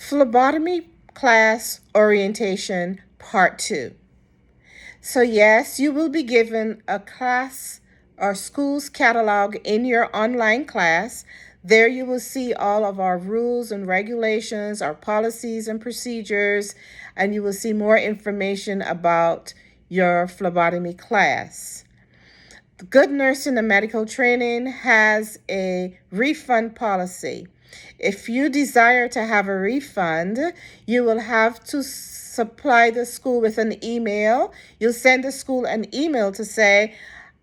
Phlebotomy class orientation part 2. So yes, you will be given a class or school's catalog in your online class. There you will see all of our rules and regulations, our policies and procedures, and you will see more information about your phlebotomy class. Good Nursing and Medical Training has a refund policy. If you desire to have a refund, you will have to supply the school with an email. You'll send the school an email to say,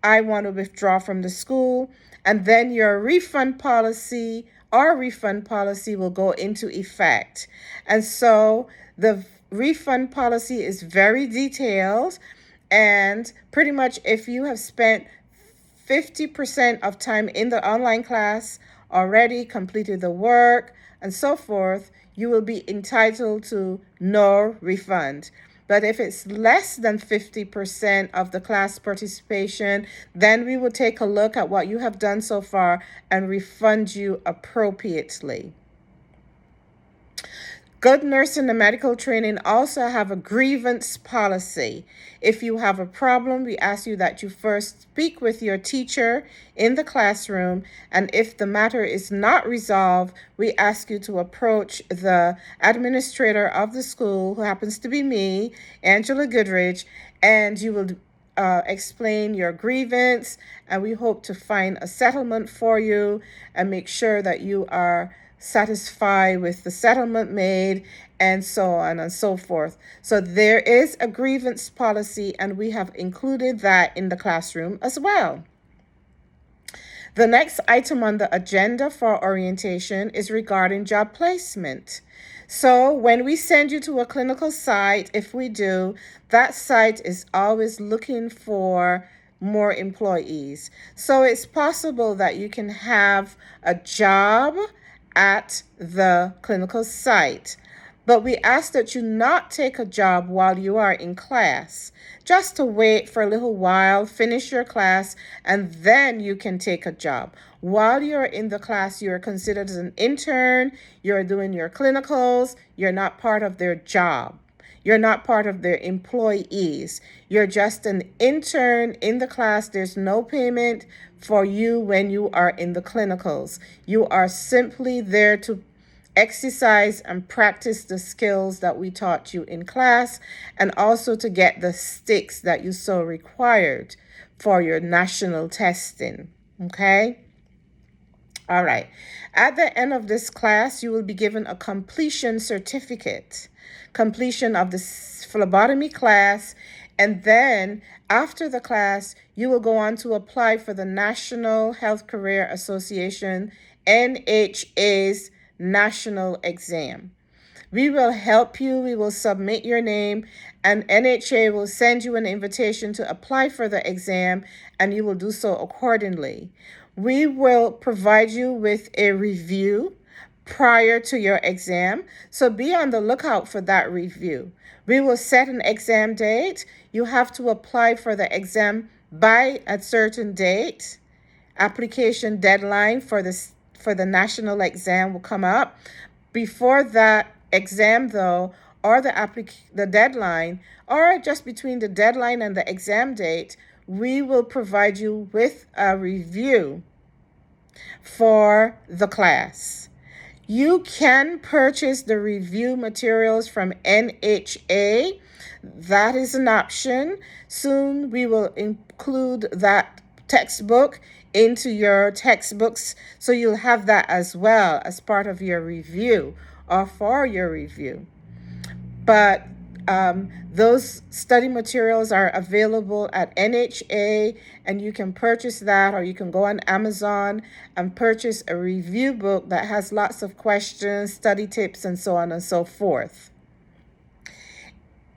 I want to withdraw from the school, and then your refund policy, our refund policy, will go into effect. And so the refund policy is very detailed, and pretty much if you have spent 50% of time in the online class, already completed the work, and so forth, you will be entitled to no refund. But if it's less than 50% of the class participation, then we will take a look at what you have done so far and refund you appropriately. Good Nursing and Medical Training also have a grievance policy. If you have a problem, we ask you that you first speak with your teacher in the classroom, and if the matter is not resolved, we ask you to approach the administrator of the school, who happens to be me, Angela Goodrich, and you will explain your grievance, and we hope to find a settlement for you and make sure that you are satisfied with the settlement made, and so on and so forth. So there is a grievance policy, and we have included that in the classroom as well. The next item on the agenda for orientation is regarding job placement. So when we send you to a clinical site, if we do, that site is always looking for more employees. So it's possible that you can have a job at the clinical site, but we ask that you not take a job while you are in class, just to wait for a little while, finish your class, and then you can take a job. While you're in the class, you're considered as an intern, you're doing your clinicals, you're not part of their job. You're not part of their employees. You're just an intern in the class. There's no payment for you when you are in the clinicals. You are simply there to exercise and practice the skills that we taught you in class, and also to get the sticks that you so required for your national testing. Okay? All right. At the end of this class, you will be given a completion certificate, completion of the phlebotomy class, and then after the class, you will go on to apply for the National Health Career Association, NHA's national exam. We will help you. We will submit your name, and NHA will send you an invitation to apply for the exam, and you will do so accordingly. We will provide you with a review prior to your exam, so be on the lookout for that review. We will set an exam date. You have to apply for the exam by a certain date. Application deadline for the national exam will come up. Before that exam, though, or the deadline, or just between the deadline and the exam date, we will provide you with a review for the class. You can purchase the review materials from NHA. That is an option. Soon we will include that textbook into your textbooks, so you'll have that as well as part of your review or for your review. But those study materials are available at NHA, and you can purchase that, or you can go on Amazon and purchase a review book that has lots of questions, study tips, and so on and so forth.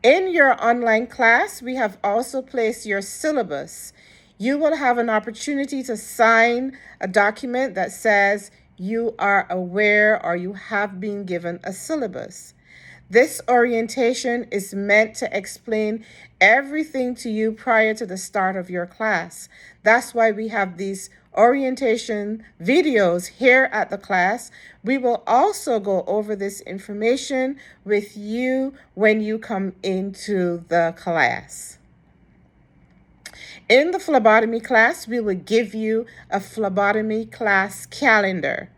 In your online class, we have also placed your syllabus. You will have an opportunity to sign a document that says you are aware or you have been given a syllabus. This orientation is meant to explain everything to you prior to the start of your class. That's why we have these orientation videos here at the class. We will also go over this information with you when you come into the class. In the phlebotomy class, we will give you a phlebotomy class calendar.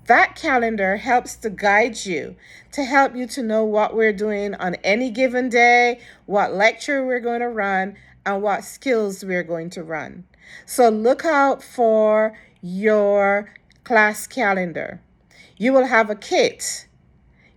That calendar helps to guide you, to help you to know what we're doing on any given day, what lecture we're going to run, and what skills we're going to run. So look out for your class calendar. You will have a kit.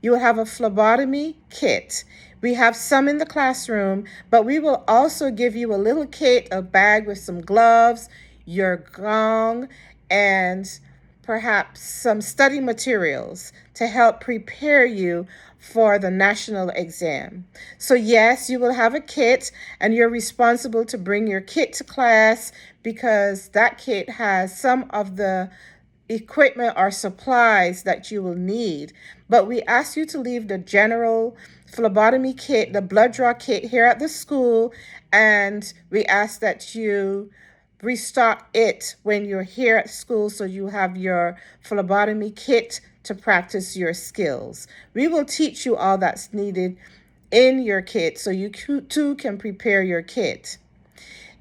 You will have a phlebotomy kit. We have some in the classroom, but we will also give you a little kit, a bag with some gloves, your gong, and perhaps some study materials to help prepare you for the national exam. So yes, you will have a kit, and you're responsible to bring your kit to class because that kit has some of the equipment or supplies that you will need. But we ask you to leave the general phlebotomy kit, the blood draw kit here at the school, and we ask that you restock it when you're here at school so you have your phlebotomy kit to practice your skills. We will teach you all that's needed in your kit so you too can prepare your kit.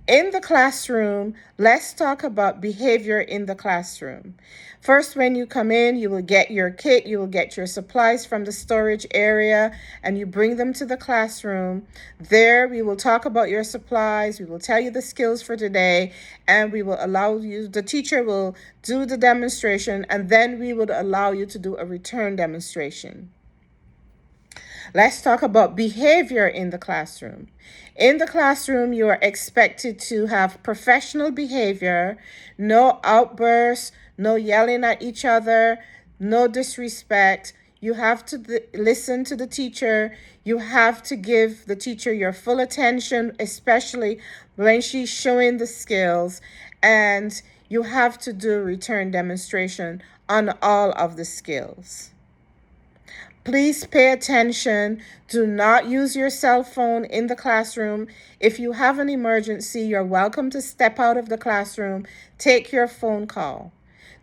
In the classroom, let's talk about behavior in the classroom. First, when you come in, you will get your kit, you will get your supplies from the storage area, and you bring them to the classroom. There, we will talk about your supplies, we will tell you the skills for today, and we will allow you, the teacher will do the demonstration, and then we would allow you to do a return demonstration. Let's talk about behavior in the classroom. In the classroom, you are expected to have professional behavior, no outbursts, no yelling at each other, no disrespect. You have to listen to the teacher. You have to give the teacher your full attention, especially when she's showing the skills. And you have to do a return demonstration on all of the skills. Please pay attention. Do not use your cell phone in the classroom. If you have an emergency, you're welcome to step out of the classroom. Take your phone call.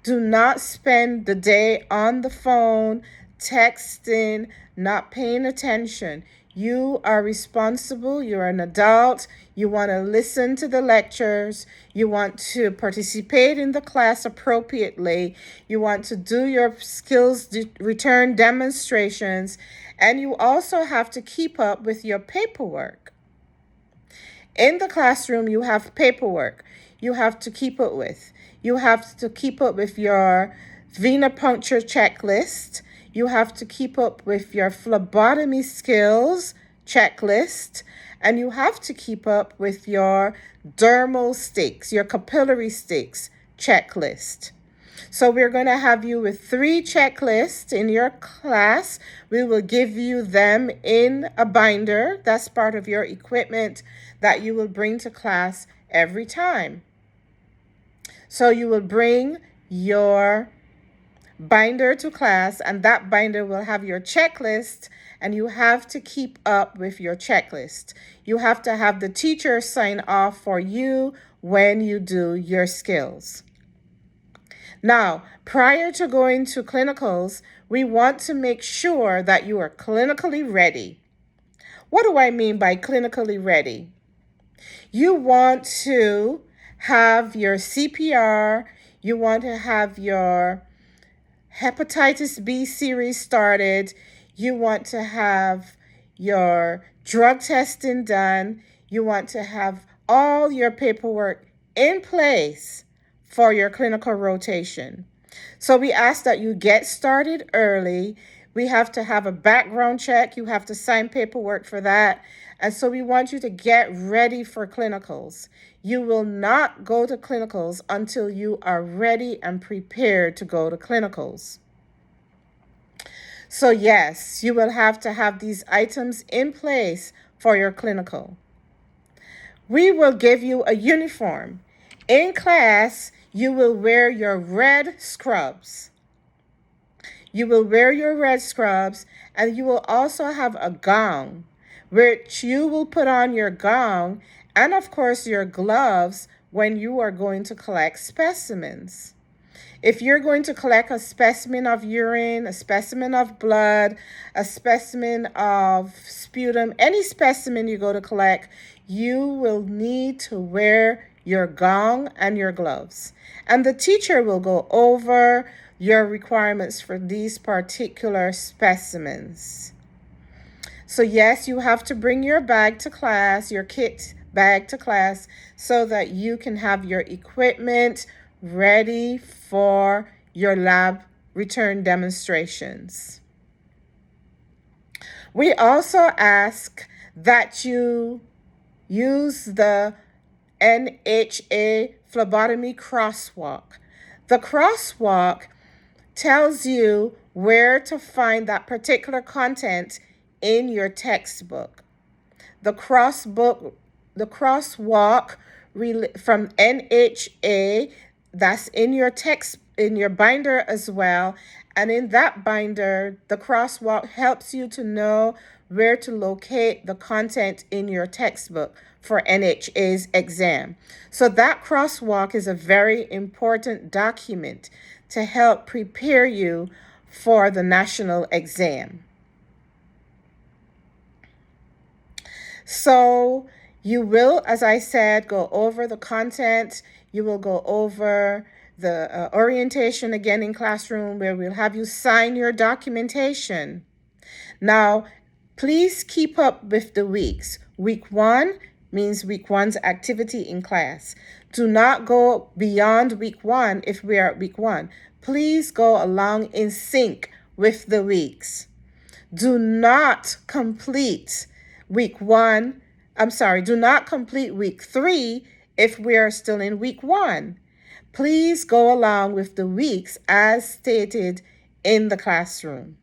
Do not spend the day on the phone, texting, not paying attention. You are responsible. You're an adult. You want to listen to the lectures. You want to participate in the class appropriately. You want to do your skills return demonstrations. And you also have to keep up with your paperwork. In the classroom, you have paperwork you have to keep up with. You have to keep up with your venipuncture checklist. You have to keep up with your phlebotomy skills checklist, and you have to keep up with your dermal sticks, your capillary sticks checklist. So we're going to have you with 3 checklists in your class. We will give you them in a binder. That's part of your equipment that you will bring to class every time. So you will bring your binder to class, and that binder will have your checklist, and you have to keep up with your checklist. You have to have the teacher sign off for you when you do your skills. Now, prior to going to clinicals, we want to make sure that you are clinically ready. What do I mean by clinically ready? You want to have your CPR, you want to have your hepatitis B series started, you want to have your drug testing done, you want to have all your paperwork in place for your clinical rotation. So we ask that you get started early. We have to have a background check. You have to sign paperwork for that. And so we want you to get ready for clinicals. You will not go to clinicals until you are ready and prepared to go to clinicals. So yes, you will have to have these items in place for your clinical. We will give you a uniform. In class, you will wear your red scrubs. You will wear your red scrubs, and you will also have a gown, which you will put on your gown and, of course, your gloves when you are going to collect specimens. If you're going to collect a specimen of urine, a specimen of blood, a specimen of sputum, any specimen you go to collect, you will need to wear your gown and your gloves. And the teacher will go over your requirements for these particular specimens. So yes, you have to bring your bag to class, your kit bag to class, so that you can have your equipment ready for your lab return demonstrations. We also ask that you use the NHA phlebotomy crosswalk. The crosswalk tells you where to find that particular content in your textbook. The crosswalk from NHA, that's in your text, in your binder as well. And in that binder, the crosswalk helps you to know where to locate the content in your textbook for NHA's exam. So that crosswalk is a very important document to help prepare you for the national exam. So you will, as I said, go over the content. You will go over the orientation again in classroom, where we'll have you sign your documentation. Now, please keep up with the weeks. Week 1 means week 1's activity in class. Do not go beyond week 1 if we are at week 1. Please go along in sync with the weeks. Do not complete week 1. Do not complete week 3 if we are still in week 1. Please go along with the weeks as stated in the classroom.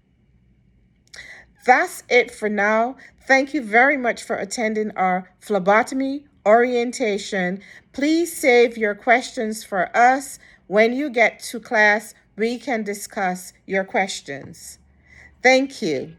That's it for now. Thank you very much for attending our phlebotomy orientation. Please save your questions for us. When you get to class, we can discuss your questions. Thank you.